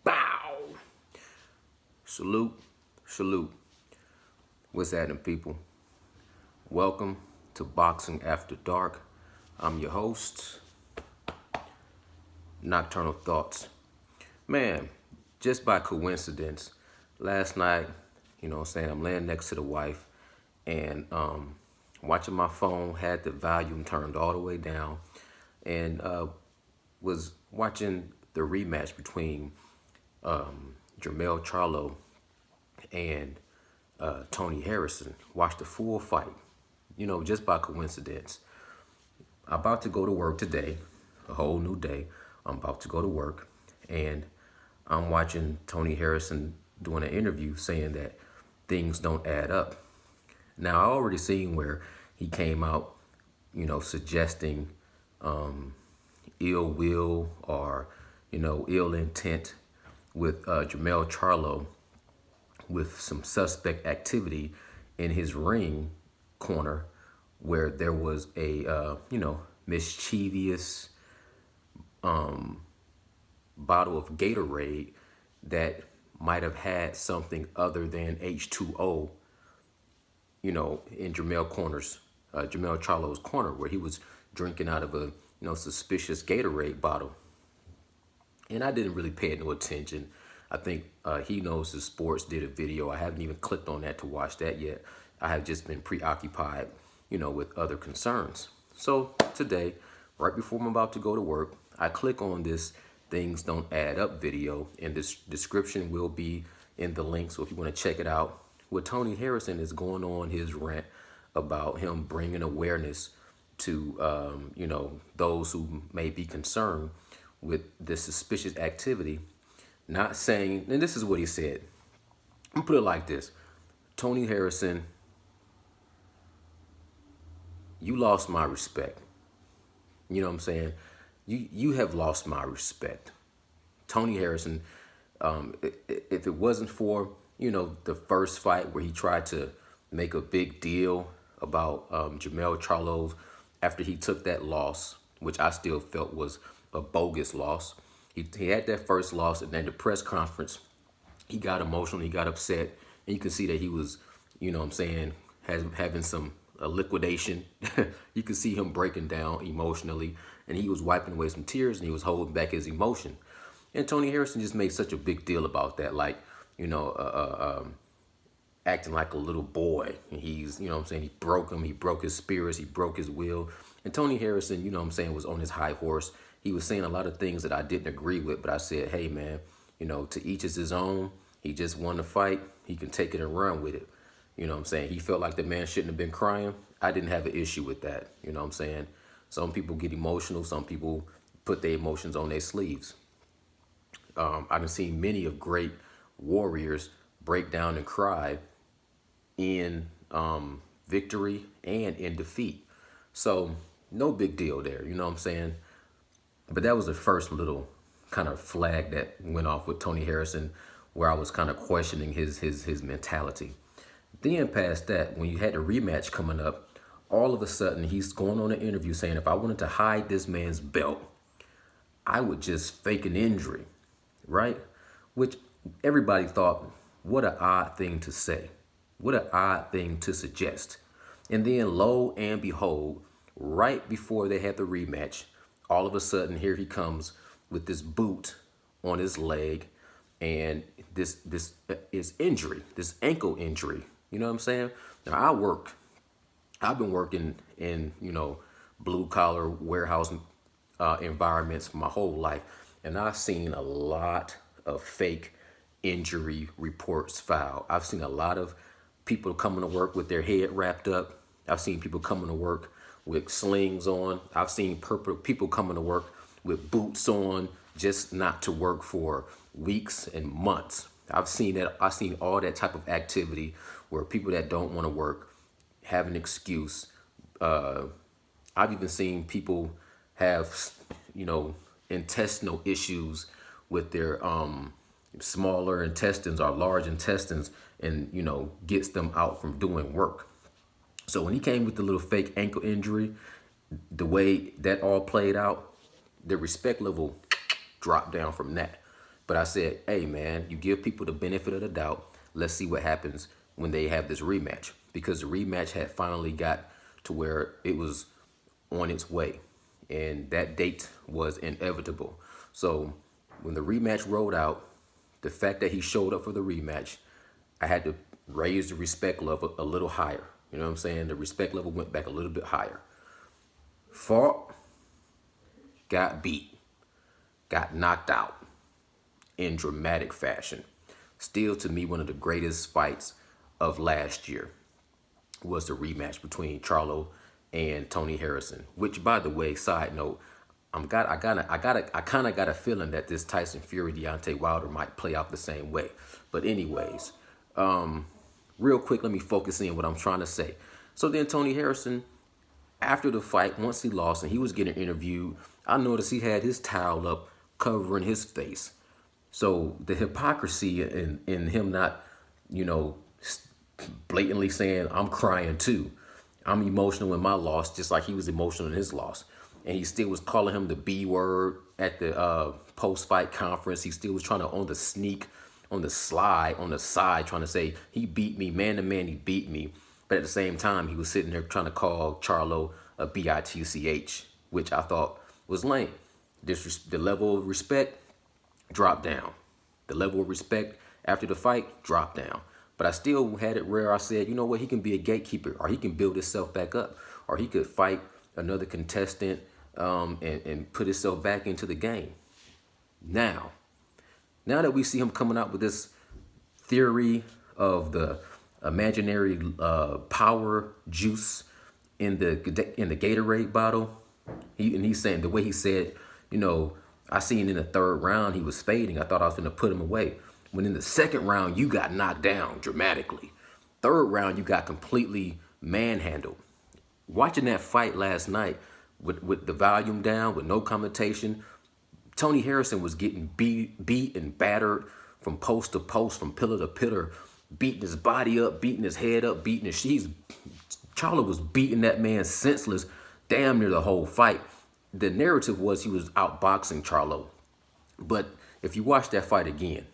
Bow! Salute, salute. What's happening, people? Welcome to Boxing After Dark. I'm your host, Nocturnal Thoughts. Man, just by coincidence, last night, I'm laying next to the wife and watching my phone, had the volume turned all the way down, and was watching the rematch between Jermell Charlo and Tony Harrison. Watched the full fight, just by coincidence. I'm about to go to work today, a whole new day. I'm about to go to work, and I'm watching Tony Harrison doing an interview saying that things don't add up. Now, I already seen where he came out, suggesting ill will or, ill intent with Jermell Charlo with some suspect activity in his ring corner where there was a, mischievous bottle of Gatorade that might have had something other than H2O, in Jermell Charlo's corner, where he was drinking out of a, suspicious Gatorade bottle. And I didn't really pay no attention. I think He Knows His Sports did a video. I haven't even clicked on that to watch that yet. I have just been preoccupied, with other concerns. So today, right before I'm about to go to work, I click on this Things Don't Add Up video, and this description will be in the link. So if you want to check it out, where Tony Harrison is going on his rant about him bringing awareness to, those who may be concerned with this suspicious activity. Not saying, and this is what he said. I'm gonna put it like this: Tony Harrison, you lost my respect. You know what I'm saying? You have lost my respect. Tony Harrison, if it wasn't for, the first fight where he tried to make a big deal about Jermell Charlo after he took that loss, which I still felt was a bogus loss. He had that first loss, and then the press conference, he got emotional, he got upset, and you can see that he was, having some liquidation. You could see him breaking down emotionally, and he was wiping away some tears, and he was holding back his emotion. And Tony Harrison just made such a big deal about that, like, acting like a little boy. And he's, he broke him, he broke his spirits, he broke his will. And Tony Harrison, was on his high horse. He was saying a lot of things that I didn't agree with, but I said, hey, man, to each is his own. He just won the fight. He can take it and run with it. He felt like the man shouldn't have been crying. I didn't have an issue with that. Some people get emotional. Some people put their emotions on their sleeves. I've seen many of great warriors break down and cry in victory and in defeat. So no big deal there. But that was the first little kind of flag that went off with Tony Harrison, where I was kind of questioning his mentality. Then past that, when you had the rematch coming up, all of a sudden he's going on an interview saying, if I wanted to hide this man's belt, I would just fake an injury, right? Which everybody thought, what an odd thing to say. What an odd thing to suggest. And then lo and behold, right before they had the rematch, all of a sudden, here he comes with this boot on his leg and this is injury, this ankle injury. You know what I'm saying? Now, I've been working in, blue collar warehouse environments for my whole life. And I've seen a lot of fake injury reports filed. I've seen a lot of people coming to work with their head wrapped up. I've seen people coming to work with slings on. I've seen people coming to work with boots on, just not to work for weeks and months. I've seen that. I've seen all that type of activity where people that don't want to work have an excuse. I've even seen people have, intestinal issues with their smaller intestines or large intestines, and gets them out from doing work. So when he came with the little fake ankle injury, the way that all played out, the respect level dropped down from that. But I said, hey man, you give people the benefit of the doubt. Let's see what happens when they have this rematch, because the rematch had finally got to where it was on its way, and that date was inevitable. So when the rematch rolled out, the fact that he showed up for the rematch, I had to raise the respect level a little higher. You know what I'm saying? The respect level went back a little bit higher. Fought, got beat, got knocked out in dramatic fashion. Still, to me, one of the greatest fights of last year was the rematch between Charlo and Tony Harrison. Which, by the way, side note, I kind of got a feeling that this Tyson Fury Deontay Wilder might play out the same way. But anyways, real quick, let me focus in what I'm trying to say. So then Tony Harrison, after the fight, once he lost and he was getting interviewed, I noticed he had his towel up covering his face. So the hypocrisy in him not, blatantly saying, I'm crying too. I'm emotional in my loss, just like he was emotional in his loss. And he still was calling him the B word at the post-fight conference. He still was trying to, on the sneak, on the slide, on the side, trying to say, he beat me, man to man, he beat me. But at the same time, he was sitting there trying to call Charlo a bitch, which I thought was lame. The level of respect dropped down. The level of respect after the fight dropped down. But I still had it where I said, you know what, he can be a gatekeeper, or he can build himself back up, or he could fight another contestant and put himself back into the game. Now that we see him coming out with this theory of the imaginary power juice in the Gatorade bottle, he's saying, the way he said, I seen in the third round he was fading. I thought I was going to put him away. When in the second round you got knocked down dramatically. Third round you got completely manhandled. Watching that fight last night with the volume down, with no commentation, Tony Harrison was getting beat and battered from post to post, from pillar to pillar, beating his body up, beating his head up, beating his sheets. Charlo was beating that man senseless damn near the whole fight. The narrative was he was outboxing Charlo. But if you watch that fight again,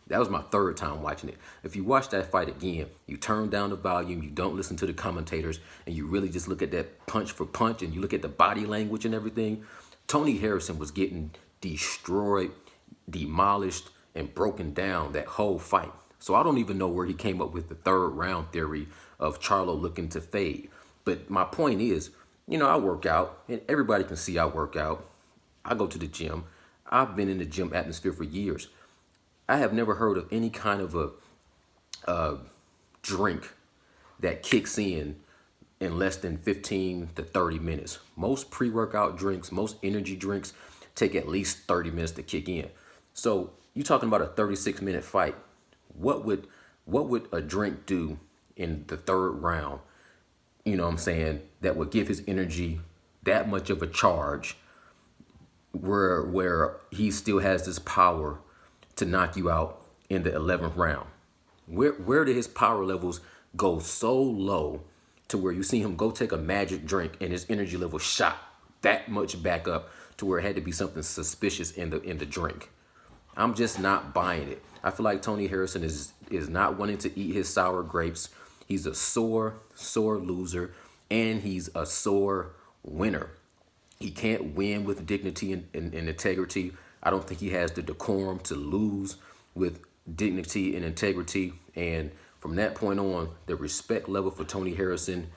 that was my third time watching it. If you watch that fight again, you turn down the volume, you don't listen to the commentators, and you really just look at that punch for punch, and you look at the body language and everything, Tony Harrison was getting destroyed, demolished, and broken down that whole fight. So I don't even know where he came up with the third round theory of Charlo looking to fade. But my point is, I work out, and everybody can see I work out. I go to the gym. I've been in the gym atmosphere for years. I have never heard of any kind of a drink that kicks in less than 15 to 30 minutes. Most pre-workout drinks, most energy drinks take at least 30 minutes to kick in. So you're talking about a 36-minute fight. What would a drink do in the third round? That would give his energy that much of a charge, where he still has this power to knock you out in the 11th round. Where did his power levels go so low to where you see him go take a magic drink and his energy level shot that much back up to where it had to be something suspicious in the drink? I'm just not buying it. I feel like Tony Harrison is not wanting to eat his sour grapes. He's a sore loser, and he's a sore winner. He can't win with dignity and integrity. I don't think he has the decorum to lose with dignity and integrity. And from that point on, the respect level for Tony Harrison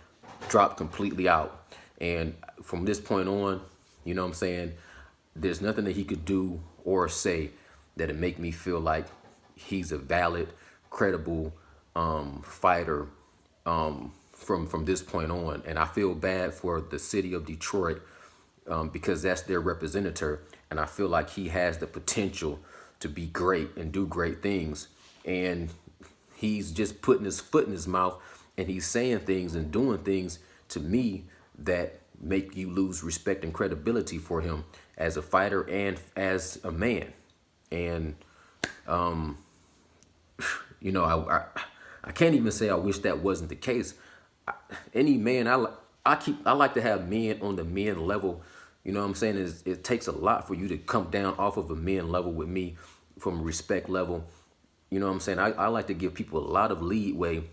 dropped completely out. And from this point on, there's nothing that he could do or say that'd make me feel like he's a valid, credible fighter from this point on. And I feel bad for the city of Detroit because that's their representative. And I feel like he has the potential to be great and do great things. And he's just putting his foot in his mouth, and he's saying things and doing things to me that make you lose respect and credibility for him as a fighter and as a man. And You know, I can't even say I wish that wasn't the case. Any man, I like to have men on the men level. You know what I'm saying? It takes a lot for you to come down off of a men level with me from a respect level. You know what I'm saying? I like to give people a lot of leeway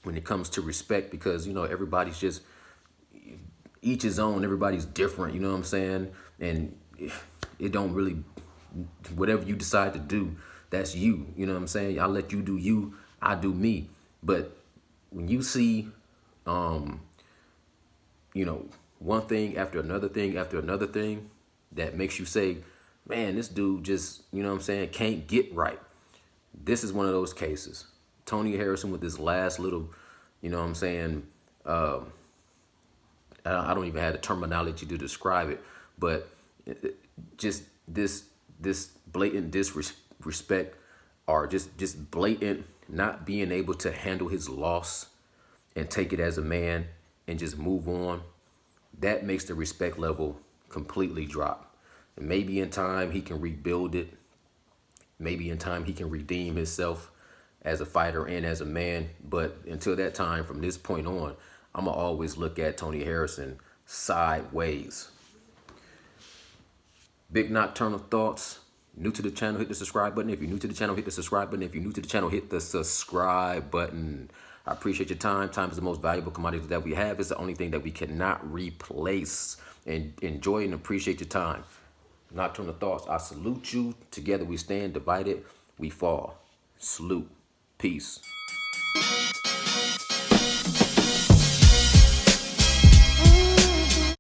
when it comes to respect because, you know, everybody's just each his own. Everybody's different. You know what I'm saying? And it don't really, whatever you decide to do, that's you. You know what I'm saying? I let you do you, I do me. But when you see, you know, one thing after another thing that makes you say, man, this dude just, you know what I'm saying, can't get right. This is one of those cases. Tony Harrison with this last little, you know what I'm saying, I don't even have the terminology to describe it, but just this blatant disrespect or just blatant not being able to handle his loss and take it as a man and just move on, that makes the respect level completely drop. And maybe in time he can rebuild it. Maybe in time he can redeem himself as a fighter and as a man. But until that time, from this point on, I'm going to always look at Tony Harrison sideways. Big Nocturnal Thoughts. New to the channel, hit the subscribe button. If you're new to the channel, hit the subscribe button. If you're new to the channel, hit the subscribe button. I appreciate your time. Time is the most valuable commodity that we have. It's the only thing that we cannot replace. And enjoy and appreciate your time. Nocturnal Thoughts. I salute you. Together we stand. Divided we fall. Salute. Peace.